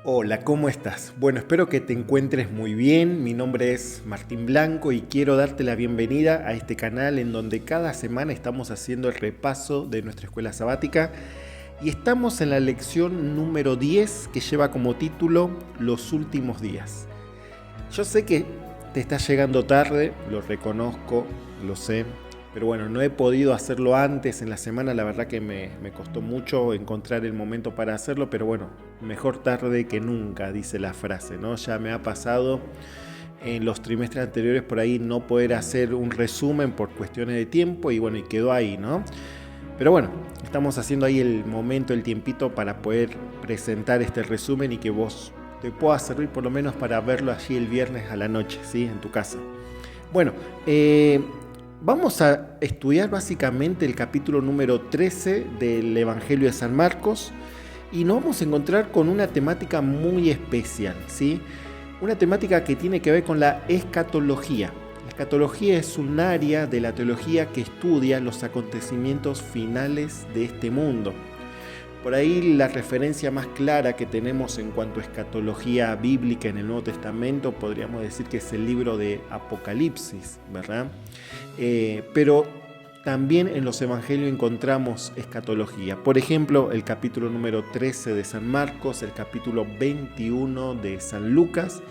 Hola, ¿cómo estás? Bueno, espero que te encuentres muy bien. Mi nombre es Martín Blanco y quiero darte la bienvenida a este canal en donde cada semana estamos haciendo el repaso de nuestra escuela sabática y estamos en la lección número 10 que lleva como título Los últimos días. Yo sé que te está llegando tarde, lo reconozco, lo sé, pero bueno, no he podido hacerlo antes en la semana, la verdad que me costó mucho encontrar el momento para hacerlo, pero bueno, mejor tarde que nunca, dice la frase, ¿no? Ya me ha pasado en los trimestres anteriores por ahí no poder hacer un resumen por cuestiones de tiempo y bueno, y quedó ahí, ¿no? Pero bueno, estamos haciendo ahí el momento, el tiempito para poder presentar este resumen y que vos te pueda servir por lo menos para verlo allí el viernes a la noche, ¿sí? En tu casa. Bueno, vamos a estudiar básicamente el capítulo número 13 del Evangelio de San Marcos y nos vamos a encontrar con una temática muy especial, ¿sí? Una temática que tiene que ver con la escatología. La escatología es un área de la teología que estudia los acontecimientos finales de este mundo. Por ahí la referencia más clara que tenemos en cuanto a escatología bíblica en el Nuevo Testamento podríamos decir que es el libro de Apocalipsis, ¿verdad? Pero también en los evangelios encontramos escatología. Por ejemplo, el capítulo número 13 de San Marcos, el capítulo 21 de San Lucas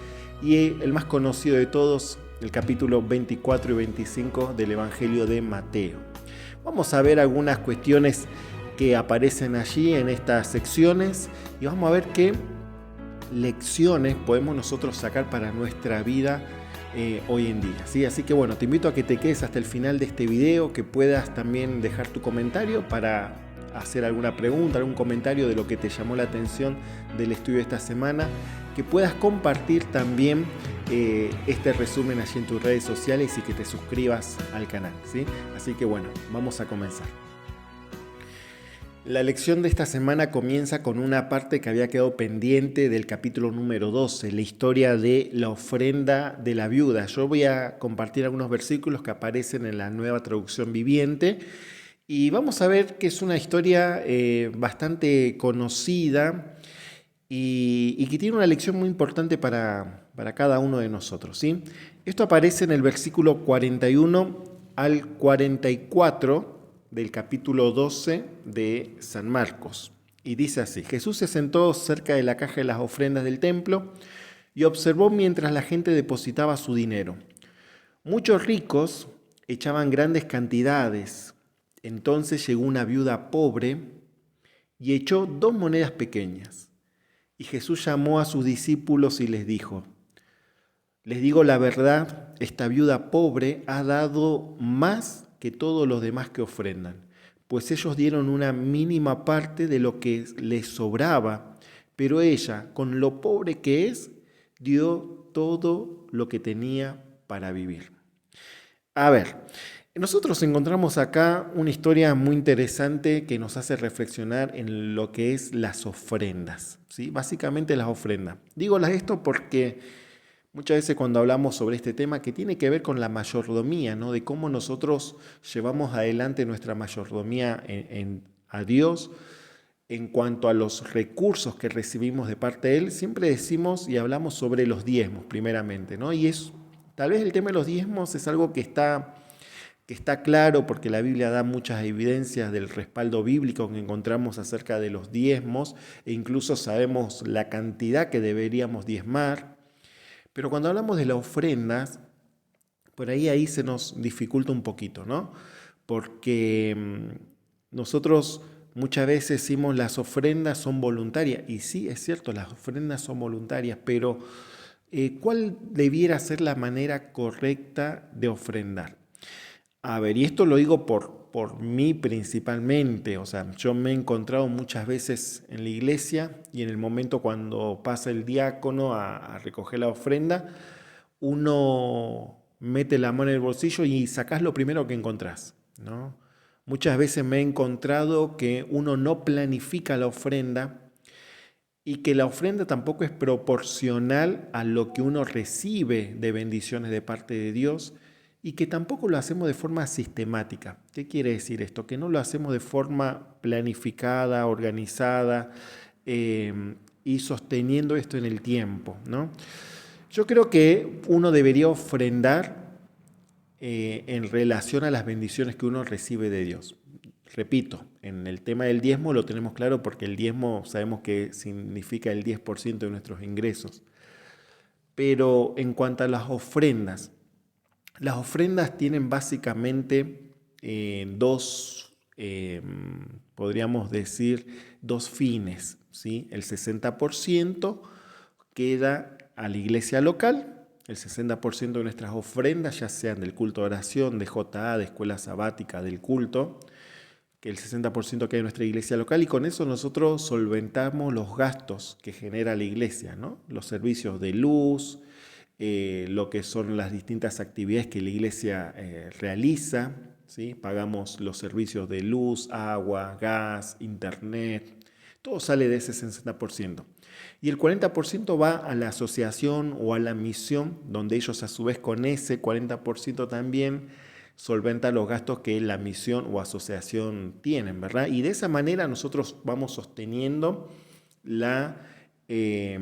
y el más conocido de todos, el capítulo 24 y 25 del Evangelio de Mateo. Vamos a ver algunas cuestiones que aparecen allí en estas secciones y vamos a ver qué lecciones podemos nosotros sacar para nuestra vida hoy en día, ¿sí? Así que bueno, te invito a que te quedes hasta el final de este video, que puedas también dejar tu comentario para hacer alguna pregunta, algún comentario de lo que te llamó la atención del estudio de esta semana, que puedas compartir también este resumen allí en tus redes sociales y que te suscribas al canal, ¿sí? Así que bueno, vamos a comenzar. La lección de esta semana comienza con una parte que había quedado pendiente del capítulo número 12, la historia de la ofrenda de la viuda. Yo voy a compartir algunos versículos que aparecen en la Nueva Traducción Viviente y vamos a ver que es una historia bastante conocida y que tiene una lección muy importante para cada uno de nosotros, ¿sí? Esto aparece en el versículo 41 al 44 del capítulo 12 de San Marcos. Y dice así: Jesús se sentó cerca de la caja de las ofrendas del templo y observó mientras la gente depositaba su dinero. Muchos ricos echaban grandes cantidades. Entonces llegó una viuda pobre y echó 2 monedas pequeñas. Y Jesús llamó a sus discípulos y les dijo: les digo la verdad, esta viuda pobre ha dado más que todos los demás que ofrendan, pues ellos dieron una mínima parte de lo que les sobraba, pero ella, con lo pobre que es, dio todo lo que tenía para vivir. A ver, nosotros encontramos acá una historia muy interesante que nos hace reflexionar en lo que es las ofrendas, ¿sí? Básicamente las ofrendas. Digo esto porque muchas veces cuando hablamos sobre este tema que tiene que ver con la mayordomía, ¿no? De cómo nosotros llevamos adelante nuestra mayordomía a Dios en cuanto a los recursos que recibimos de parte de Él, siempre decimos y hablamos sobre los diezmos primeramente, ¿no? Y tal vez el tema de los diezmos es algo que está claro porque la Biblia da muchas evidencias del respaldo bíblico que encontramos acerca de los diezmos e incluso sabemos la cantidad que deberíamos diezmar. Pero cuando hablamos de las ofrendas, por ahí se nos dificulta un poquito, ¿no? Porque nosotros muchas veces decimos las ofrendas son voluntarias, y sí, es cierto, las ofrendas son voluntarias, pero ¿cuál debiera ser la manera correcta de ofrendar? A ver, y esto lo digo por mí principalmente, o sea, yo me he encontrado muchas veces en la iglesia y en el momento cuando pasa el diácono a recoger la ofrenda, uno mete la mano en el bolsillo y sacás lo primero que encontrás, ¿no? Muchas veces me he encontrado que uno no planifica la ofrenda y que la ofrenda tampoco es proporcional a lo que uno recibe de bendiciones de parte de Dios y que tampoco lo hacemos de forma sistemática. ¿Qué quiere decir esto? Que no lo hacemos de forma planificada, organizada, y sosteniendo esto en el tiempo, ¿no? Yo creo que uno debería ofrendar en relación a las bendiciones que uno recibe de Dios. Repito, en el tema del diezmo lo tenemos claro porque el diezmo sabemos que significa el 10% de nuestros ingresos. Pero en cuanto a las ofrendas tienen básicamente podríamos decir, dos fines, ¿sí? El 60% queda a la iglesia local, el 60% de nuestras ofrendas, ya sean del culto de oración, de JA, de escuela sabática, del culto, que el 60% queda en nuestra iglesia local, y con eso nosotros solventamos los gastos que genera la iglesia, ¿no? Los servicios de luz, lo que son las distintas actividades que la iglesia realiza, ¿sí? Pagamos los servicios de luz, agua, gas, internet, todo sale de ese 60%. Y el 40% va a la asociación o a la misión, donde ellos a su vez con ese 40% también solventan los gastos que la misión o asociación tienen, ¿verdad? Y de esa manera nosotros vamos sosteniendo la, eh,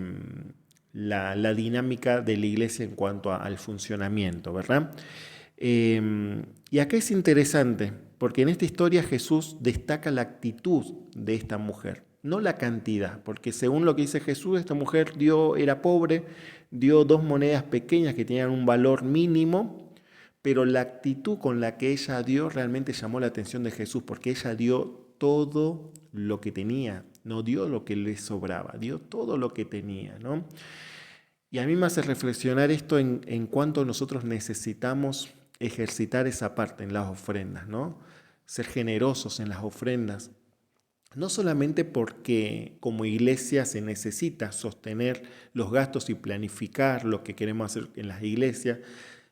la dinámica de la iglesia en cuanto al funcionamiento, ¿verdad? Y acá es interesante, porque en esta historia Jesús destaca la actitud de esta mujer, no la cantidad, porque según lo que dice Jesús, esta mujer era pobre, dio 2 monedas pequeñas que tenían un valor mínimo, pero la actitud con la que ella dio realmente llamó la atención de Jesús, porque ella dio todo lo que tenía, no dio lo que le sobraba, dio todo lo que tenía, ¿no? Y a mí me hace reflexionar esto en cuánto nosotros necesitamos ejercitar esa parte en las ofrendas, ¿no? Ser generosos en las ofrendas, no solamente porque como iglesia se necesita sostener los gastos y planificar lo que queremos hacer en las iglesias,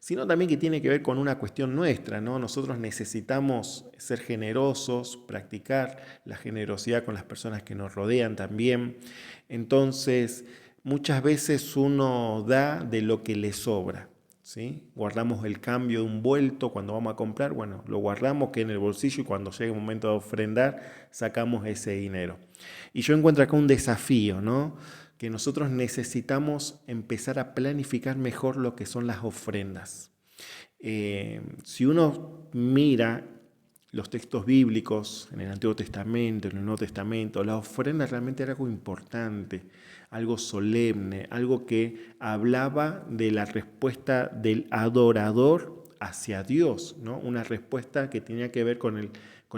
sino también que tiene que ver con una cuestión nuestra, ¿no? Nosotros necesitamos ser generosos, practicar la generosidad con las personas que nos rodean también. Entonces, muchas veces uno da de lo que le sobra, ¿sí? Guardamos el cambio de un vuelto cuando vamos a comprar, bueno, lo guardamos que en el bolsillo y cuando llegue el momento de ofrendar, sacamos ese dinero. Y yo encuentro acá un desafío, ¿no? Que nosotros necesitamos empezar a planificar mejor lo que son las ofrendas. Si uno mira los textos bíblicos en el Antiguo Testamento, en el Nuevo Testamento, la ofrenda realmente era algo importante, algo solemne, algo que hablaba de la respuesta del adorador hacia Dios, ¿no? Una respuesta que tenía que ver con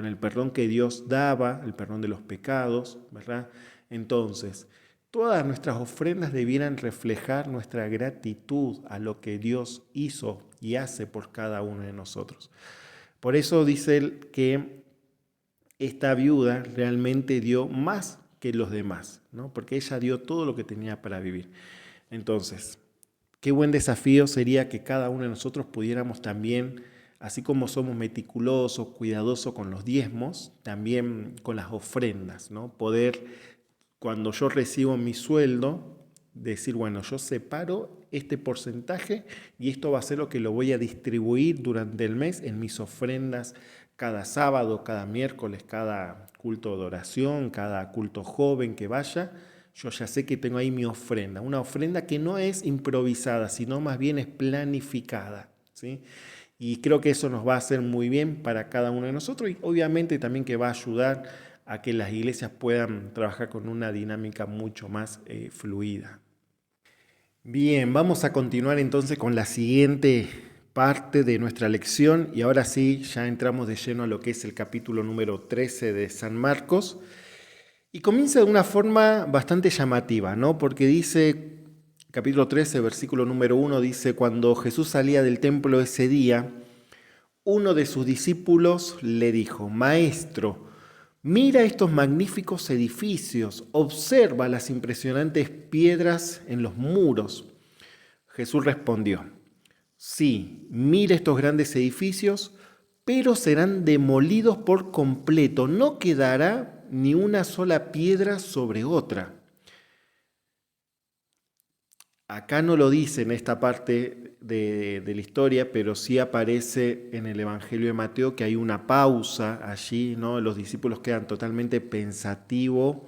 el perdón que Dios daba, el perdón de los pecados, ¿verdad? Entonces, todas nuestras ofrendas debieran reflejar nuestra gratitud a lo que Dios hizo y hace por cada uno de nosotros. Por eso dice él que esta viuda realmente dio más que los demás, ¿no? Porque ella dio todo lo que tenía para vivir. Entonces, qué buen desafío sería que cada uno de nosotros pudiéramos también, así como somos meticulosos, cuidadosos con los diezmos, también con las ofrendas, ¿no? Poder, cuando yo recibo mi sueldo, decir, bueno, yo separo este porcentaje y esto va a ser lo que lo voy a distribuir durante el mes en mis ofrendas cada sábado, cada miércoles, cada culto de oración, cada culto joven que vaya. Yo ya sé que tengo ahí mi ofrenda, una ofrenda que no es improvisada, sino más bien es planificada, ¿sí? Y creo que eso nos va a hacer muy bien para cada uno de nosotros y obviamente también que va a ayudar a que las iglesias puedan trabajar con una dinámica mucho más fluida. Bien, vamos a continuar entonces con la siguiente parte de nuestra lección y ahora sí, ya entramos de lleno a lo que es el capítulo número 13 de San Marcos y comienza de una forma bastante llamativa, ¿no? Porque dice, capítulo 13, versículo número 1, dice, cuando Jesús salía del templo ese día, uno de sus discípulos le dijo, Maestro, mira estos magníficos edificios, observa las impresionantes piedras en los muros. Jesús respondió, sí, mira estos grandes edificios, pero serán demolidos por completo, no quedará ni una sola piedra sobre otra. Acá no lo dice en esta parte de la historia, pero sí aparece en el Evangelio de Mateo que hay una pausa allí, ¿no? Los discípulos quedan totalmente pensativos,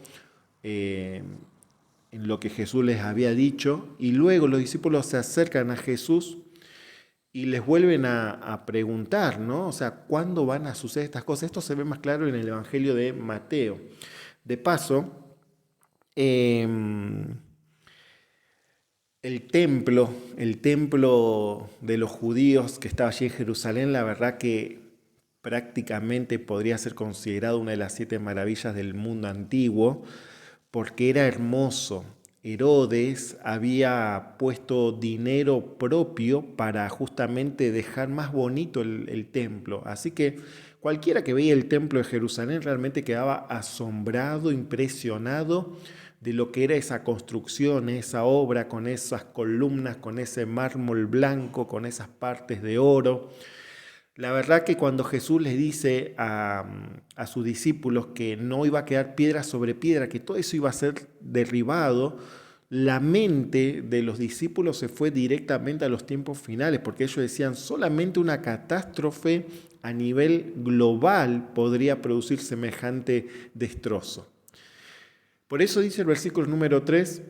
en lo que Jesús les había dicho, y luego los discípulos se acercan a Jesús y les vuelven a preguntar, ¿no? O sea, ¿cuándo van a suceder estas cosas? Esto se ve más claro en el Evangelio de Mateo. De paso, el templo de los judíos que estaba allí en Jerusalén, la verdad que prácticamente podría ser considerado una de las 7 maravillas del mundo antiguo, porque era hermoso. Herodes había puesto dinero propio para justamente dejar más bonito el templo. Así que cualquiera que veía el templo de Jerusalén realmente quedaba asombrado, impresionado de lo que era esa construcción, esa obra, con esas columnas, con ese mármol blanco, con esas partes de oro. La verdad que cuando Jesús les dice a sus discípulos que no iba a quedar piedra sobre piedra, que todo eso iba a ser derribado, la mente de los discípulos se fue directamente a los tiempos finales, porque ellos decían solamente una catástrofe a nivel global podría producir semejante destrozo. Por eso dice el versículo número 3,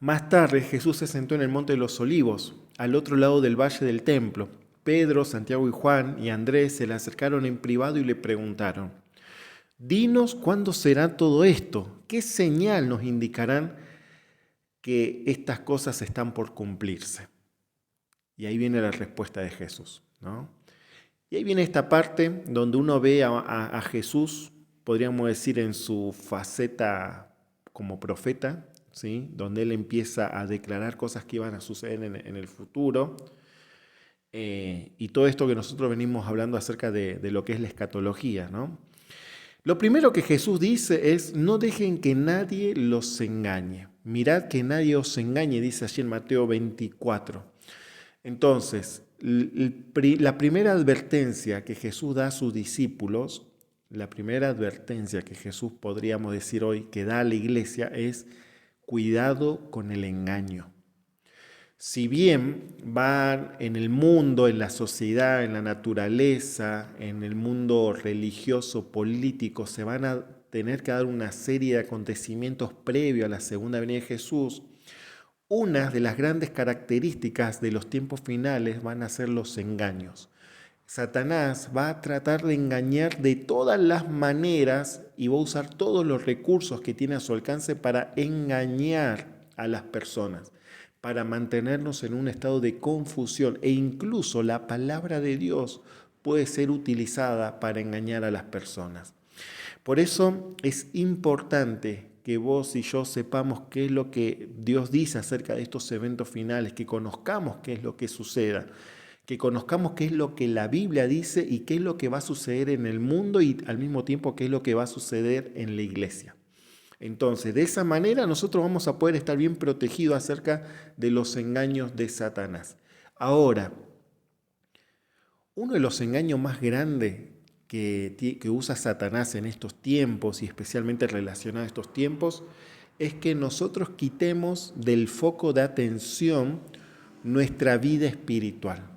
más tarde Jesús se sentó en el monte de los olivos, al otro lado del valle del templo. Pedro, Santiago y Juan y Andrés se le acercaron en privado y le preguntaron, dinos cuándo será todo esto, qué señal nos indicarán que estas cosas están por cumplirse. Y ahí viene la respuesta de Jesús, ¿no? Y ahí viene esta parte donde uno ve a Jesús, podríamos decir, en su faceta como profeta, ¿sí? Donde él empieza a declarar cosas que iban a suceder en el futuro. Y todo esto que nosotros venimos hablando acerca de lo que es la escatología, ¿no? Lo primero que Jesús dice es, no dejen que nadie los engañe. Mirad que nadie os engañe, dice allí en Mateo 24. Entonces, la primera advertencia que Jesús da a sus discípulos, la primera advertencia que Jesús podríamos decir hoy que da a la iglesia es cuidado con el engaño. Si bien van en el mundo, en la sociedad, en la naturaleza, en el mundo religioso, político, se van a tener que dar una serie de acontecimientos previos a la segunda venida de Jesús, una de las grandes características de los tiempos finales van a ser los engaños. Satanás va a tratar de engañar de todas las maneras y va a usar todos los recursos que tiene a su alcance para engañar a las personas, para mantenernos en un estado de confusión, e incluso la palabra de Dios puede ser utilizada para engañar a las personas. Por eso es importante que vos y yo sepamos qué es lo que Dios dice acerca de estos eventos finales, que conozcamos qué es lo que suceda, que conozcamos qué es lo que la Biblia dice y qué es lo que va a suceder en el mundo y al mismo tiempo qué es lo que va a suceder en la iglesia. Entonces, de esa manera nosotros vamos a poder estar bien protegidos acerca de los engaños de Satanás. Ahora, uno de los engaños más grandes que usa Satanás en estos tiempos y especialmente relacionado a estos tiempos es que nosotros quitemos del foco de atención nuestra vida espiritual.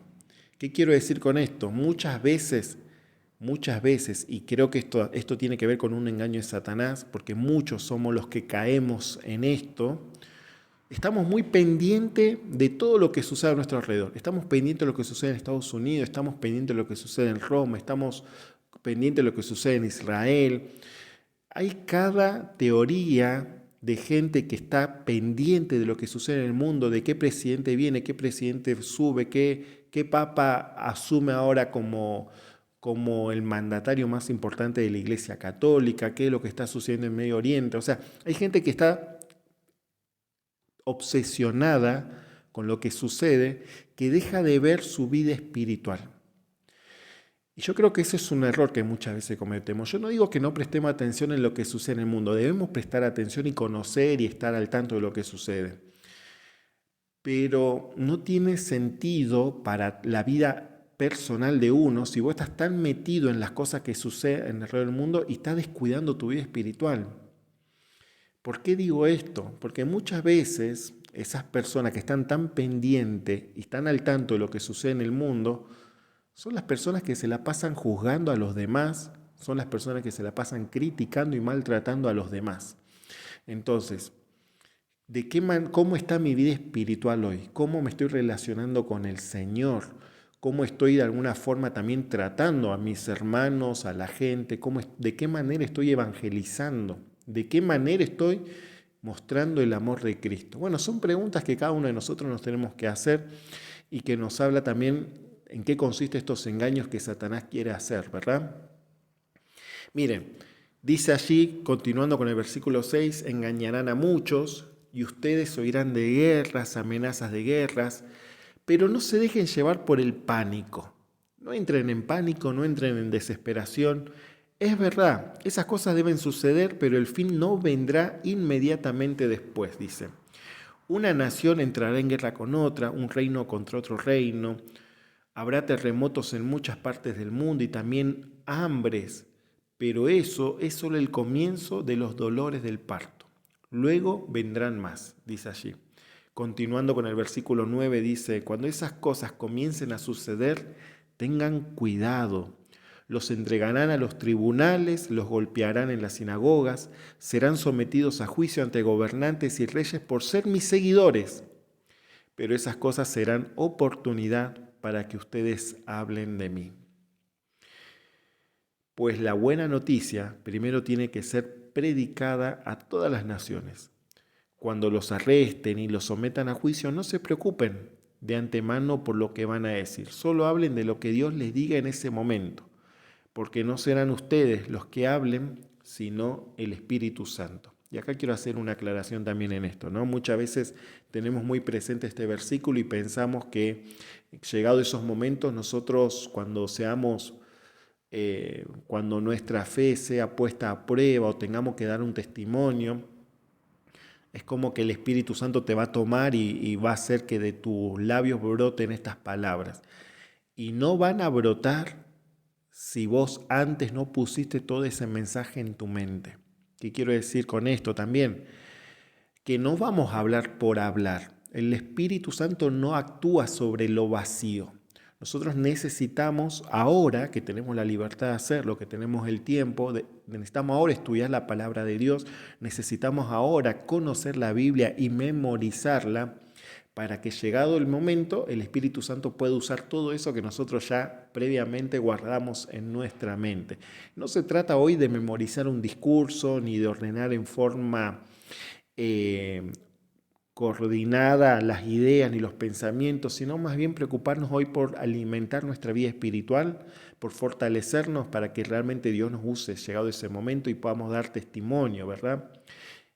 ¿Qué quiero decir con esto? Muchas veces, y creo que esto tiene que ver con un engaño de Satanás, porque muchos somos los que caemos en esto, estamos muy pendientes de todo lo que sucede a nuestro alrededor. Estamos pendientes de lo que sucede en Estados Unidos, estamos pendientes de lo que sucede en Roma, estamos pendientes de lo que sucede en Israel. Hay cada teoría de gente que está pendiente de lo que sucede en el mundo, de qué presidente viene, qué presidente sube, qué papa asume ahora como el mandatario más importante de la Iglesia Católica, qué es lo que está sucediendo en Medio Oriente. O sea, hay gente que está obsesionada con lo que sucede, que deja de ver su vida espiritual. Y yo creo que ese es un error que muchas veces cometemos. Yo no digo que no prestemos atención en lo que sucede en el mundo, debemos prestar atención y conocer y estar al tanto de lo que sucede. Pero no tiene sentido para la vida personal de uno si vos estás tan metido en las cosas que suceden alrededor del mundo y estás descuidando tu vida espiritual. ¿Por qué digo esto? Porque muchas veces esas personas que están tan pendientes y están al tanto de lo que sucede en el mundo son las personas que se la pasan juzgando a los demás, son las personas que se la pasan criticando y maltratando a los demás. Entonces, ¿Cómo está mi vida espiritual hoy? ¿Cómo me estoy relacionando con el Señor? ¿Cómo estoy de alguna forma también tratando a mis hermanos, a la gente? ¿De qué manera estoy evangelizando? ¿De qué manera estoy mostrando el amor de Cristo? Bueno, son preguntas que cada uno de nosotros nos tenemos que hacer y que nos habla también en qué consisten estos engaños que Satanás quiere hacer, ¿verdad? Miren, dice allí, continuando con el versículo 6, engañarán a muchos y ustedes oirán de guerras, amenazas de guerras, pero no se dejen llevar por el pánico. No entren en pánico, no entren en desesperación. Es verdad, esas cosas deben suceder, pero el fin no vendrá inmediatamente después, dice. Una nación entrará en guerra con otra, un reino contra otro reino. Habrá terremotos en muchas partes del mundo y también hambres, pero eso es solo el comienzo de los dolores del parto. Luego vendrán más, dice allí. Continuando con el versículo 9 dice, cuando esas cosas comiencen a suceder, tengan cuidado. Los entregarán a los tribunales, los golpearán en las sinagogas, serán sometidos a juicio ante gobernantes y reyes por ser mis seguidores. Pero esas cosas serán oportunidad para que ustedes hablen de mí. Pues la buena noticia primero tiene que ser predicada a todas las naciones. Cuando los arresten y los sometan a juicio, no se preocupen de antemano por lo que van a decir. Solo hablen de lo que Dios les diga en ese momento, porque no serán ustedes los que hablen, sino el Espíritu Santo. Y acá quiero hacer una aclaración también en esto, ¿no? Muchas veces tenemos muy presente este versículo y pensamos que llegado esos momentos nosotros cuando nuestra fe sea puesta a prueba o tengamos que dar un testimonio, es como que el Espíritu Santo te va a tomar y va a hacer que de tus labios broten estas palabras. Y no van a brotar si vos antes no pusiste todo ese mensaje en tu mente. ¿Qué quiero decir con esto también? Que no vamos a hablar por hablar. El Espíritu Santo no actúa sobre lo vacío. Nosotros necesitamos, ahora que tenemos la libertad de hacerlo, que tenemos el tiempo, necesitamos ahora estudiar la palabra de Dios, necesitamos ahora conocer la Biblia y memorizarla para que llegado el momento el Espíritu Santo pueda usar todo eso que nosotros ya previamente guardamos en nuestra mente. No se trata hoy de memorizar un discurso ni de ordenar en forma coordinada las ideas ni los pensamientos, sino más bien preocuparnos hoy por alimentar nuestra vida espiritual, por fortalecernos para que realmente Dios nos use llegado ese momento y podamos dar testimonio, ¿verdad?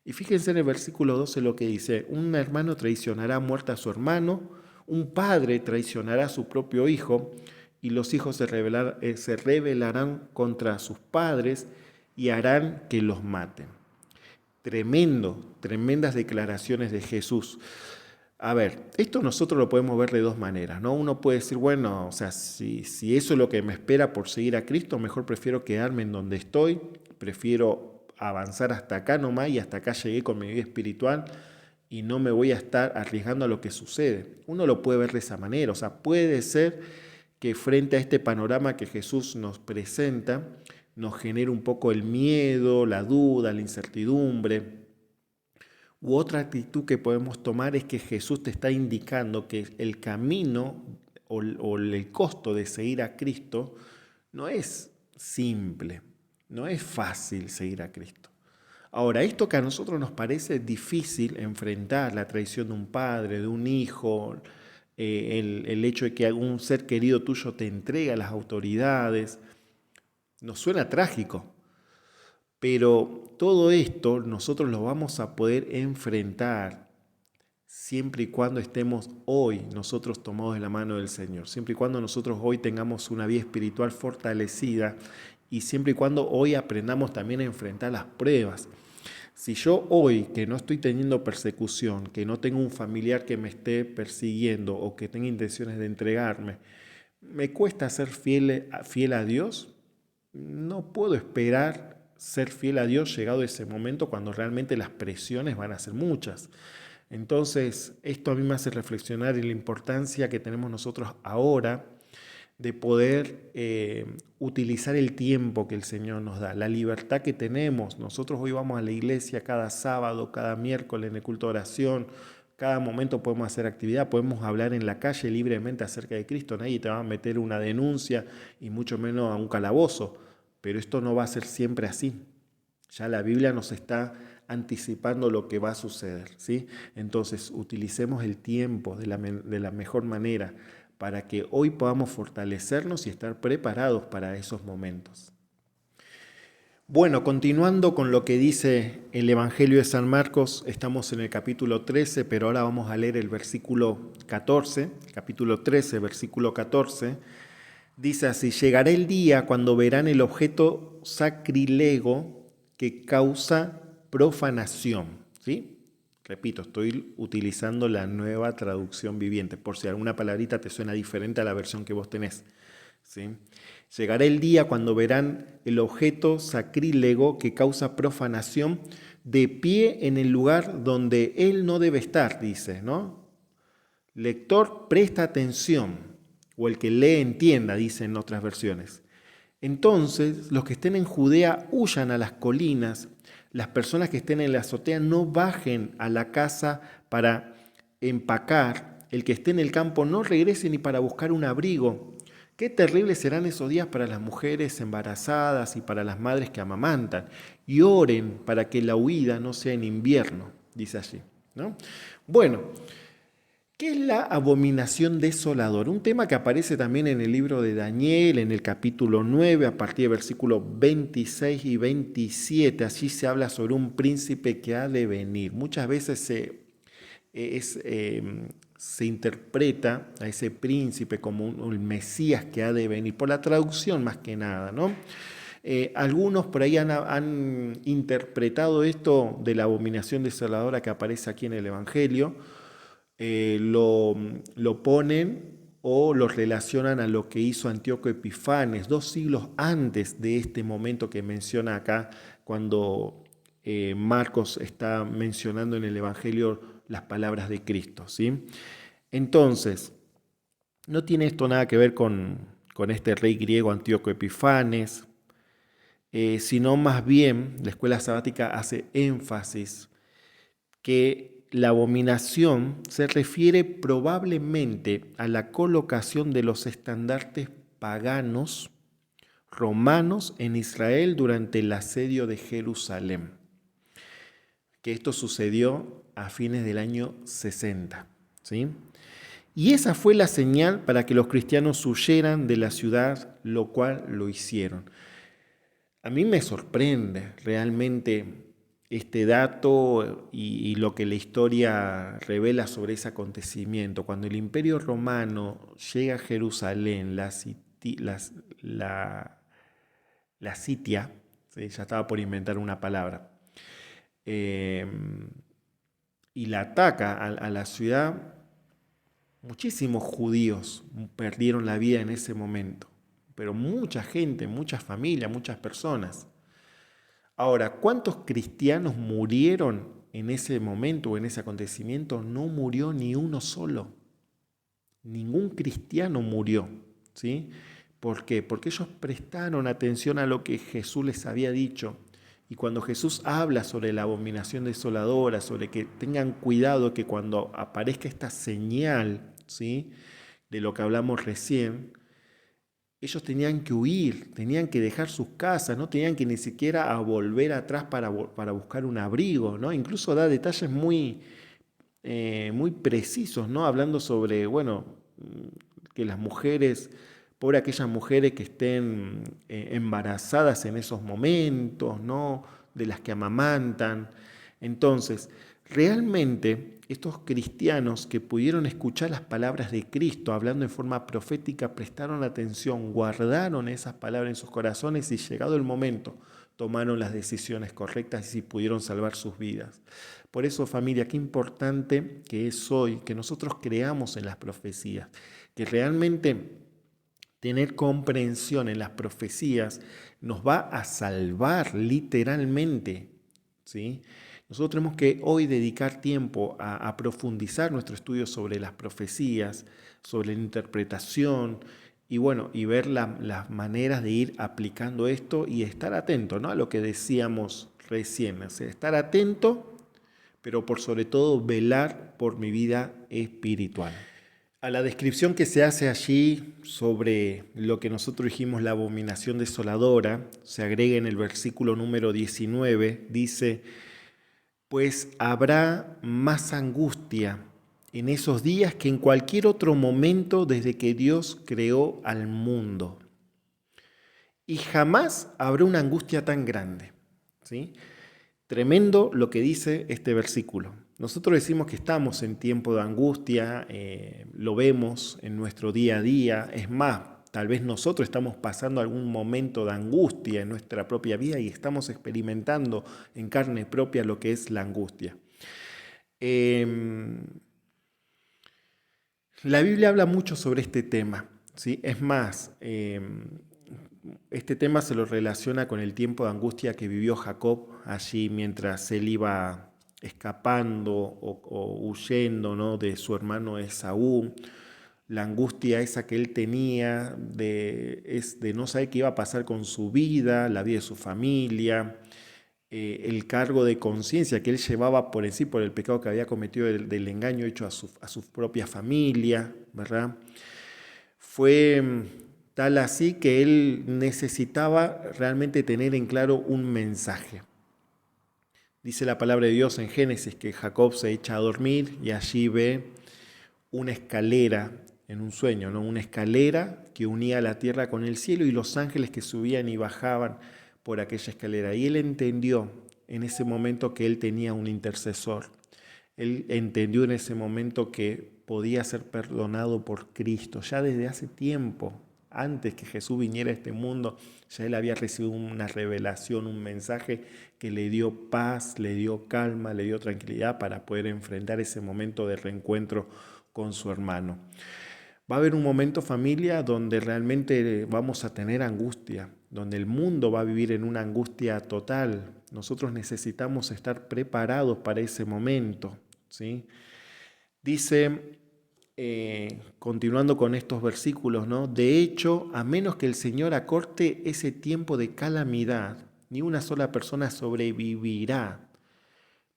Y fíjense en el versículo 12 lo que dice, un hermano traicionará a muerte a su hermano, un padre traicionará a su propio hijo, y los hijos se rebelarán contra sus padres y harán que los maten. Tremendas declaraciones de Jesús. A ver, esto nosotros lo podemos ver de dos maneras, ¿no? Uno puede decir, bueno, o sea, si eso es lo que me espera por seguir a Cristo, mejor prefiero quedarme en donde estoy, prefiero avanzar hasta acá nomás y hasta acá llegué con mi vida espiritual y no me voy a estar arriesgando a lo que sucede. Uno lo puede ver de esa manera, o sea, puede ser que frente a este panorama que Jesús nos presenta, nos genere un poco el miedo, la duda, la incertidumbre. U otra actitud que podemos tomar es que Jesús te está indicando que el camino o el costo de seguir a Cristo no es simple, no es fácil seguir a Cristo. Ahora, esto que a nosotros nos parece difícil enfrentar, la traición de un padre, de un hijo, el hecho de que algún ser querido tuyo te entrega a las autoridades, nos suena trágico, pero todo esto nosotros lo vamos a poder enfrentar siempre y cuando estemos hoy nosotros tomados de la mano del Señor, siempre y cuando nosotros hoy tengamos una vida espiritual fortalecida y siempre y cuando hoy aprendamos también a enfrentar las pruebas. Si yo hoy, que no estoy teniendo persecución, que no tengo un familiar que me esté persiguiendo o que tenga intenciones de entregarme, me cuesta ser fiel a Dios, no puedo esperar ser fiel a Dios llegado ese momento cuando realmente las presiones van a ser muchas. Entonces, esto a mí me hace reflexionar en la importancia que tenemos nosotros ahora de poder utilizar el tiempo que el Señor nos da, la libertad que tenemos. Nosotros hoy vamos a la iglesia cada sábado, cada miércoles en el culto de oración, cada momento podemos hacer actividad, podemos hablar en la calle libremente acerca de Cristo. Nadie te va a meter una denuncia y mucho menos a un calabozo, pero esto no va a ser siempre así. Ya la Biblia nos está anticipando lo que va a suceder, ¿sí? Entonces, utilicemos el tiempo de la mejor manera para que hoy podamos fortalecernos y estar preparados para esos momentos. Bueno, continuando con lo que dice el Evangelio de San Marcos, estamos en el capítulo 13, pero ahora vamos a leer el versículo 14, capítulo 13, versículo 14. Dice así: llegará el día cuando verán el objeto sacrílego que causa profanación. ¿Sí? Repito, estoy utilizando la Nueva Traducción Viviente, por si alguna palabrita te suena diferente a la versión que vos tenés. ¿Sí? Llegará el día cuando verán el objeto sacrílego que causa profanación de pie en el lugar donde él no debe estar, dice, ¿no? Lector, presta atención, o el que lee entienda, dice en otras versiones. Entonces, los que estén en Judea huyan a las colinas, las personas que estén en la azotea no bajen a la casa para empacar, el que esté en el campo no regrese ni para buscar un abrigo. Qué terribles serán esos días para las mujeres embarazadas y para las madres que amamantan. Y oren para que la huida no sea en invierno, dice allí, ¿no? Bueno, ¿qué es la abominación desoladora? Un tema que aparece también en el libro de Daniel, en el capítulo 9, a partir del versículo 26 y 27. Allí se habla sobre un príncipe que ha de venir. Muchas veces se interpreta a ese príncipe como un Mesías que ha de venir, por la traducción más que nada, ¿no? Algunos por ahí han interpretado esto de la abominación desoladora que aparece aquí en el Evangelio, lo ponen o lo relacionan a lo que hizo Antíoco Epifanes 2 siglos antes de este momento que menciona acá, cuando Marcos está mencionando en el Evangelio las palabras de Cristo, ¿sí? Entonces, no tiene esto nada que ver con este rey griego Antíoco Epifanes, sino más bien la escuela sabática hace énfasis que la abominación se refiere probablemente a la colocación de los estandartes paganos romanos en Israel durante el asedio de Jerusalén, que esto sucedió a fines del año 60, ¿sí? Y esa fue la señal para que los cristianos huyeran de la ciudad, lo cual lo hicieron. A mí me sorprende realmente este dato y lo que la historia revela sobre ese acontecimiento. Cuando el Imperio Romano llega a Jerusalén, la sitia, ¿sí? Ya estaba por inventar una palabra, y la ataca a la ciudad, muchísimos judíos perdieron la vida en ese momento, pero mucha gente, muchas familias, muchas personas. Ahora, ¿cuántos cristianos murieron en ese momento o en ese acontecimiento? No murió ni uno solo. Ningún cristiano murió, ¿sí? ¿Por qué? Porque ellos prestaron atención a lo que Jesús les había dicho. Y cuando Jesús habla sobre la abominación desoladora, sobre que tengan cuidado que cuando aparezca esta señal, ¿sí?, de lo que hablamos recién, ellos tenían que huir, tenían que dejar sus casas, no tenían que ni siquiera a volver atrás para buscar un abrigo, ¿no? Incluso da detalles muy precisos, ¿no? Hablando sobre, bueno, que las mujeres, por aquellas mujeres que estén embarazadas en esos momentos, ¿no? De las que amamantan. Entonces, realmente estos cristianos que pudieron escuchar las palabras de Cristo hablando en forma profética, prestaron atención, guardaron esas palabras en sus corazones y llegado el momento, tomaron las decisiones correctas y pudieron salvar sus vidas. Por eso, familia, qué importante que es hoy que nosotros creamos en las profecías, que realmente tener comprensión en las profecías nos va a salvar literalmente, ¿sí? Nosotros tenemos que hoy dedicar tiempo a profundizar nuestro estudio sobre las profecías, sobre la interpretación y bueno, y ver las maneras de ir aplicando esto y estar atento, ¿no? A lo que decíamos recién, o sea, estar atento, pero por sobre todo velar por mi vida espiritual. A la descripción que se hace allí sobre lo que nosotros dijimos la abominación desoladora, se agrega en el versículo número 19, dice: pues habrá más angustia en esos días que en cualquier otro momento desde que Dios creó al mundo. Y jamás habrá una angustia tan grande, ¿sí? Tremendo lo que dice este versículo. Nosotros decimos que estamos en tiempo de angustia, lo vemos en nuestro día a día. Es más, tal vez nosotros estamos pasando algún momento de angustia en nuestra propia vida y estamos experimentando en carne propia lo que es la angustia. La Biblia habla mucho sobre este tema, ¿sí? Es más, este tema se lo relaciona con el tiempo de angustia que vivió Jacob allí mientras él iba escapando o huyendo, ¿no?, de su hermano Esaú. La angustia esa que él tenía es de no saber qué iba a pasar con su vida, la vida de su familia, el cargo de conciencia que él llevaba por en sí por el pecado que había cometido del engaño hecho a su propia familia, ¿verdad? Fue tal así que él necesitaba realmente tener en claro un mensaje. Dice la palabra de Dios en Génesis que Jacob se echa a dormir y allí ve una escalera en un sueño, ¿no? Una escalera que unía la tierra con el cielo y los ángeles que subían y bajaban por aquella escalera. Y él entendió en ese momento que él tenía un intercesor. Él entendió en ese momento que podía ser perdonado por Cristo. Ya desde hace tiempo, antes que Jesús viniera a este mundo, ya él había recibido una revelación, un mensaje que le dio paz, le dio calma, le dio tranquilidad para poder enfrentar ese momento de reencuentro con su hermano. Va a haber un momento, familia, donde realmente vamos a tener angustia, donde el mundo va a vivir en una angustia total. Nosotros necesitamos estar preparados para ese momento, ¿sí? Dice, continuando con estos versículos, ¿no? De hecho, a menos que el Señor acorte ese tiempo de calamidad, ni una sola persona sobrevivirá.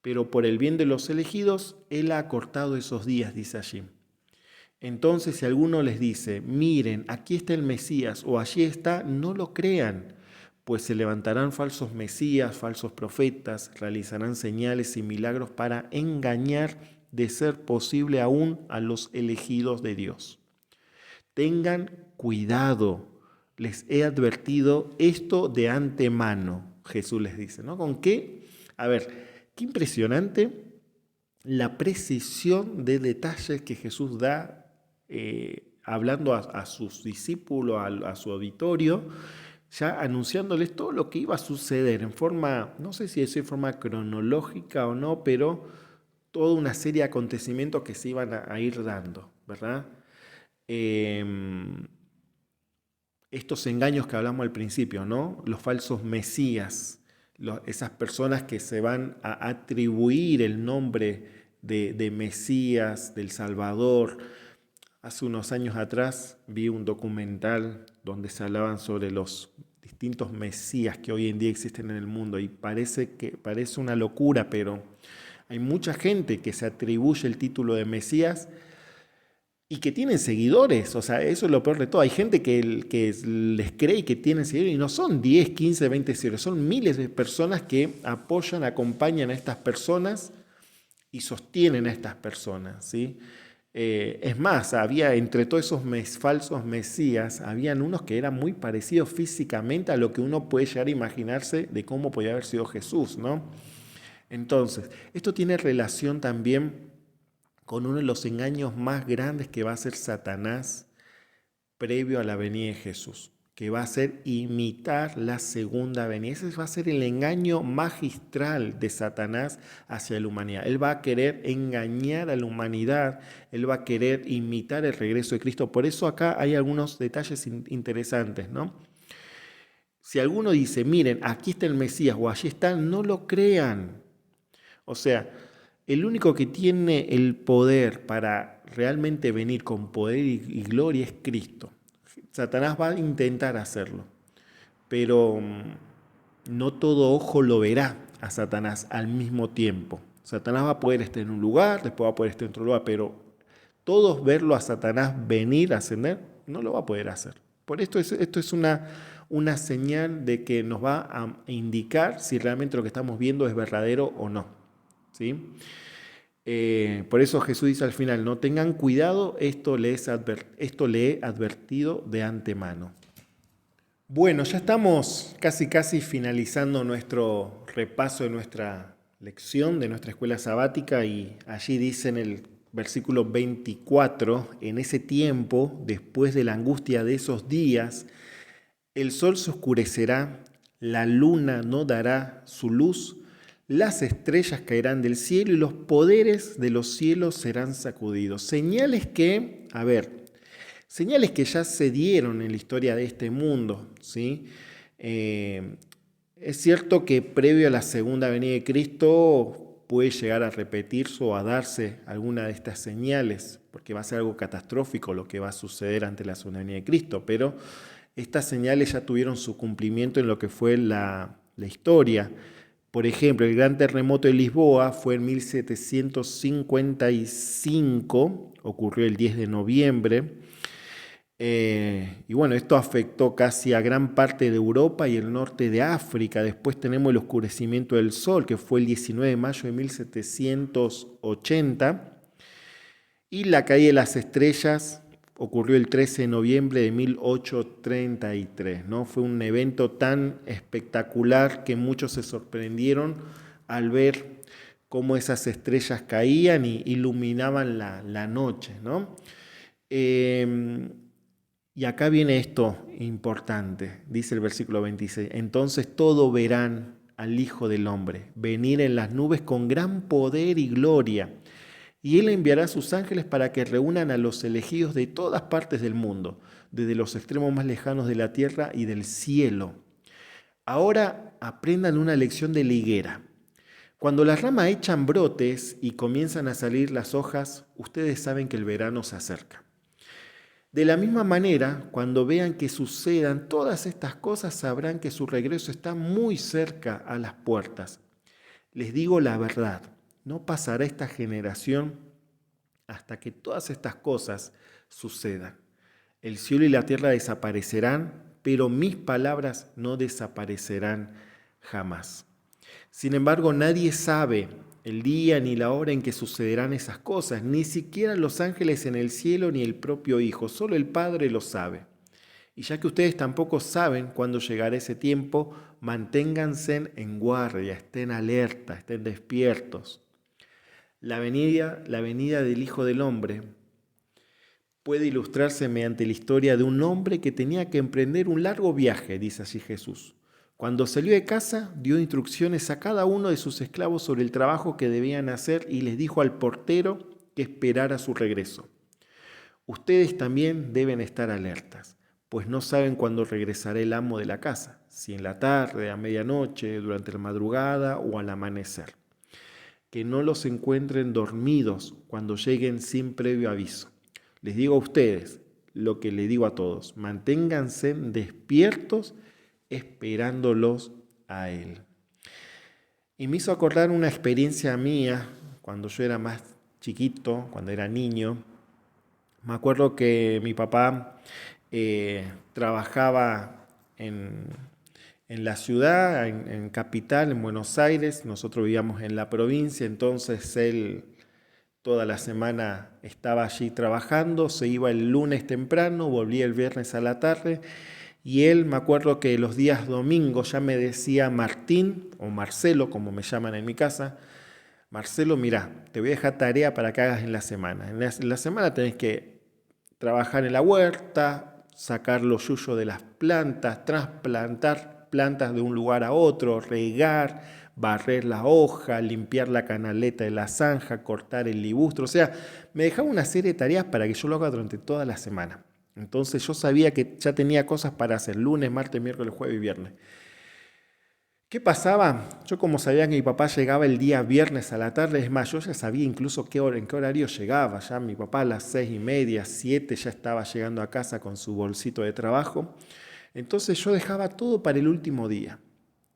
Pero por el bien de los elegidos, Él ha acortado esos días, dice allí. Entonces, si alguno les dice, miren, aquí está el Mesías o allí está, no lo crean, pues se levantarán falsos mesías, falsos profetas, realizarán señales y milagros para engañar, de ser posible aún, a los elegidos de Dios. Tengan cuidado, les he advertido esto de antemano, Jesús les dice, ¿no? ¿Con qué? A ver, qué impresionante la precisión de detalles que Jesús da hablando a sus discípulos, a su auditorio, ya anunciándoles todo lo que iba a suceder en forma, no sé si es en forma cronológica o no, pero toda una serie de acontecimientos que se iban a ir dando, ¿verdad? Estos engaños que hablamos al principio, ¿no? Los falsos mesías, esas personas que se van a atribuir el nombre de Mesías, del Salvador. Hace unos años atrás vi un documental donde se hablaban sobre los distintos mesías que hoy en día existen en el mundo y parece una locura, pero hay mucha gente que se atribuye el título de Mesías y que tienen seguidores. O sea, eso es lo peor de todo. Hay gente que les cree y que tienen seguidores y no son 10, 15, 20 seguidores, son miles de personas que apoyan, acompañan a estas personas y sostienen a estas personas, ¿sí? Es más, había entre todos esos falsos mesías, habían unos que eran muy parecidos físicamente a lo que uno puede llegar a imaginarse de cómo podía haber sido Jesús, ¿no? Entonces, esto tiene relación también con uno de los engaños más grandes que va a hacer Satanás previo a la venida de Jesús, que va a ser imitar la segunda venida. Ese va a ser el engaño magistral de Satanás hacia la humanidad. Él va a querer engañar a la humanidad, él va a querer imitar el regreso de Cristo. Por eso acá hay algunos detalles interesantes, ¿no? Si alguno dice, miren, aquí está el Mesías o allí está, no lo crean. O sea, el único que tiene el poder para realmente venir con poder y gloria es Cristo. Satanás va a intentar hacerlo, pero no todo ojo lo verá a Satanás al mismo tiempo. Satanás va a poder estar en un lugar, después va a poder estar en otro lugar, pero todos verlo a Satanás venir, ascender, no lo va a poder hacer. Por esto esto es una señal de que nos va a indicar si realmente lo que estamos viendo es verdadero o no. ¿Sí? Por eso Jesús dice al final, no tengan cuidado, esto le he advertido de antemano. Bueno, ya estamos casi finalizando nuestro repaso de nuestra lección, de nuestra escuela sabática, y allí dice en el versículo 24, en ese tiempo, después de la angustia de esos días, el sol se oscurecerá, la luna no dará su luz, las estrellas caerán del cielo y los poderes de los cielos serán sacudidos. Señales que ya se dieron en la historia de este mundo, ¿sí? Es cierto que previo a la segunda venida de Cristo puede llegar a repetirse o a darse alguna de estas señales, porque va a ser algo catastrófico lo que va a suceder ante la segunda venida de Cristo, pero estas señales ya tuvieron su cumplimiento en lo que fue la historia. Por ejemplo, el gran terremoto de Lisboa fue en 1755, ocurrió el 10 de noviembre. Y bueno, esto afectó casi a gran parte de Europa y el norte de África. Después tenemos el oscurecimiento del sol, que fue el 19 de mayo de 1780. Y la caída de las estrellas ocurrió el 13 de noviembre de 1833, ¿no? Fue un evento tan espectacular que muchos se sorprendieron al ver cómo esas estrellas caían y iluminaban la noche, ¿no? Y acá viene esto importante, dice el versículo 26. Entonces todos verán al Hijo del Hombre venir en las nubes con gran poder y gloria. Y Él enviará a sus ángeles para que reúnan a los elegidos de todas partes del mundo, desde los extremos más lejanos de la tierra y del cielo. Ahora aprendan una lección de la higuera. Cuando las ramas echan brotes y comienzan a salir las hojas, ustedes saben que el verano se acerca. De la misma manera, cuando vean que sucedan todas estas cosas, sabrán que su regreso está muy cerca a las puertas. Les digo la verdad. No pasará esta generación hasta que todas estas cosas sucedan. El cielo y la tierra desaparecerán, pero mis palabras no desaparecerán jamás. Sin embargo, nadie sabe el día ni la hora en que sucederán esas cosas, ni siquiera los ángeles en el cielo ni el propio Hijo, solo el Padre lo sabe. Y ya que ustedes tampoco saben cuándo llegará ese tiempo, manténganse en guardia, estén alerta, estén despiertos. La venida del Hijo del Hombre puede ilustrarse mediante la historia de un hombre que tenía que emprender un largo viaje, dice así Jesús. Cuando salió de casa, dio instrucciones a cada uno de sus esclavos sobre el trabajo que debían hacer y les dijo al portero que esperara su regreso. Ustedes también deben estar alertas, pues no saben cuándo regresará el amo de la casa, si en la tarde, a medianoche, durante la madrugada o al amanecer. Que no los encuentren dormidos cuando lleguen sin previo aviso. Les digo a ustedes lo que le digo a todos, manténganse despiertos esperándolos a Él. Y me hizo acordar una experiencia mía cuando yo era más chiquito, cuando era niño. Me acuerdo que mi papá trabajaba en la ciudad, en capital, en Buenos Aires. Nosotros vivíamos en la provincia, entonces él toda la semana estaba allí trabajando, se iba el lunes temprano, volvía el viernes a la tarde, y él, me acuerdo que los días domingos ya me decía Martín, o Marcelo, como me llaman en mi casa, Marcelo, mira, te voy a dejar tarea para que hagas en la semana. En la semana tenés que trabajar en la huerta, sacar los yuyos de las plantas, trasplantar plantas de un lugar a otro, regar, barrer la hoja, limpiar la canaleta de la zanja, cortar el libustro. O sea, me dejaba una serie de tareas para que yo lo haga durante toda la semana. Entonces yo sabía que ya tenía cosas para hacer lunes, martes, miércoles, jueves y viernes. ¿Qué pasaba? Yo como sabía que mi papá llegaba el día viernes a la tarde, es más, yo ya sabía incluso en qué horario llegaba. Ya mi papá a las 6:30, 7 ya estaba llegando a casa con su bolsito de trabajo. Entonces yo dejaba todo para el último día.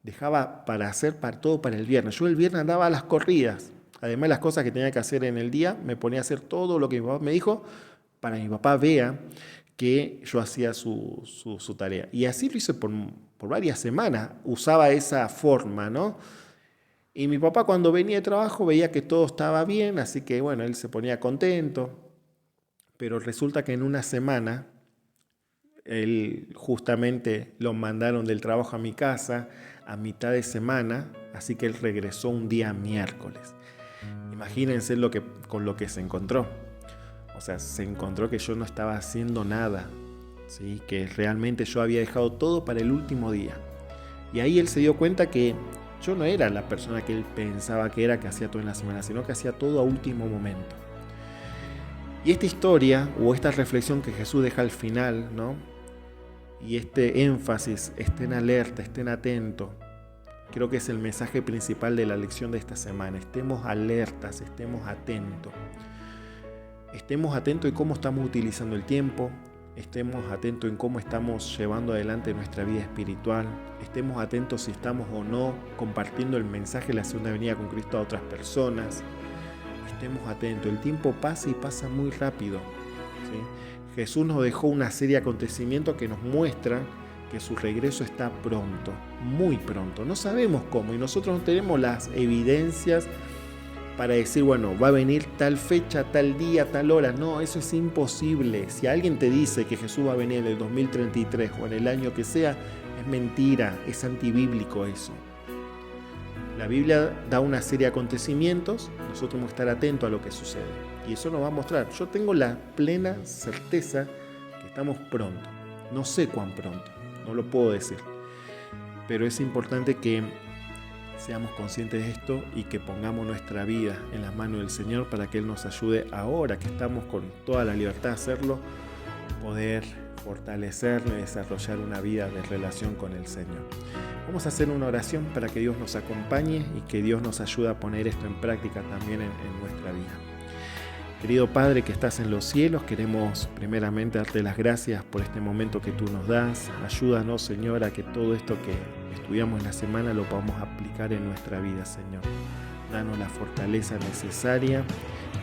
Dejaba para hacer todo para el viernes. Yo el viernes andaba a las corridas. Además de las cosas que tenía que hacer en el día, me ponía a hacer todo lo que mi papá me dijo para que mi papá vea que yo hacía su tarea. Y así lo hice por varias semanas. Usaba esa forma, ¿no? Y mi papá cuando venía de trabajo veía que todo estaba bien, así que bueno, él se ponía contento. Pero resulta que en una semana él justamente lo mandaron del trabajo a mi casa a mitad de semana, así que él regresó un día miércoles. Imagínense con lo que se encontró. O sea, se encontró que yo no estaba haciendo nada, ¿sí? Que realmente yo había dejado todo para el último día. Y ahí él se dio cuenta que yo no era la persona que él pensaba que era, que hacía todo en la semana, sino que hacía todo a último momento. Y esta historia o esta reflexión que Jesús deja al final, ¿no? Y este énfasis, estén alerta, estén atentos, creo que es el mensaje principal de la lección de esta semana. Estemos alertas, estemos atentos. Estemos atentos en cómo estamos utilizando el tiempo, estemos atentos en cómo estamos llevando adelante nuestra vida espiritual, estemos atentos si estamos o no compartiendo el mensaje de la segunda venida con Cristo a otras personas. Estemos atentos, el tiempo pasa y pasa muy rápido, ¿sí? Jesús nos dejó una serie de acontecimientos que nos muestran que su regreso está pronto, muy pronto. No sabemos cómo y nosotros no tenemos las evidencias para decir, bueno, va a venir tal fecha, tal día, tal hora. No, eso es imposible. Si alguien te dice que Jesús va a venir en el 2033 o en el año que sea, es mentira, es antibíblico eso. La Biblia da una serie de acontecimientos, nosotros tenemos que estar atentos a lo que sucede. Y eso nos va a mostrar. Yo tengo la plena certeza que estamos pronto. No sé cuán pronto, no lo puedo decir. Pero es importante que seamos conscientes de esto y que pongamos nuestra vida en las manos del Señor para que Él nos ayude ahora que estamos con toda la libertad de hacerlo, poder fortalecernos y desarrollar una vida de relación con el Señor. Vamos a hacer una oración para que Dios nos acompañe y que Dios nos ayude a poner esto en práctica también en nuestra vida. Querido Padre que estás en los cielos, queremos primeramente darte las gracias por este momento que tú nos das. Ayúdanos, Señor, a que todo esto que estudiamos en la semana lo podamos aplicar en nuestra vida, Señor. Danos la fortaleza necesaria,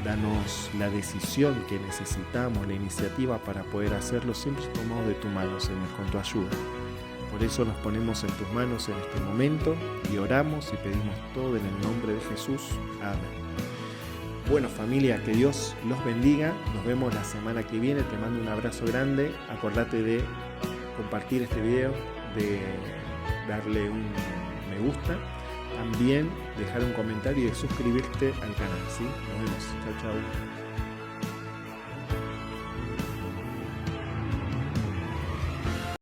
danos la decisión que necesitamos, la iniciativa para poder hacerlo, siempre tomados de tu mano, Señor, con tu ayuda. Por eso nos ponemos en tus manos en este momento y oramos y pedimos todo en el nombre de Jesús. Amén. Bueno, familia, que Dios los bendiga. Nos vemos la semana que viene. Te mando un abrazo grande. Acordate de compartir este video, de darle un me gusta. También dejar un comentario y de suscribirte al canal, ¿sí? Nos vemos. Chao, chao.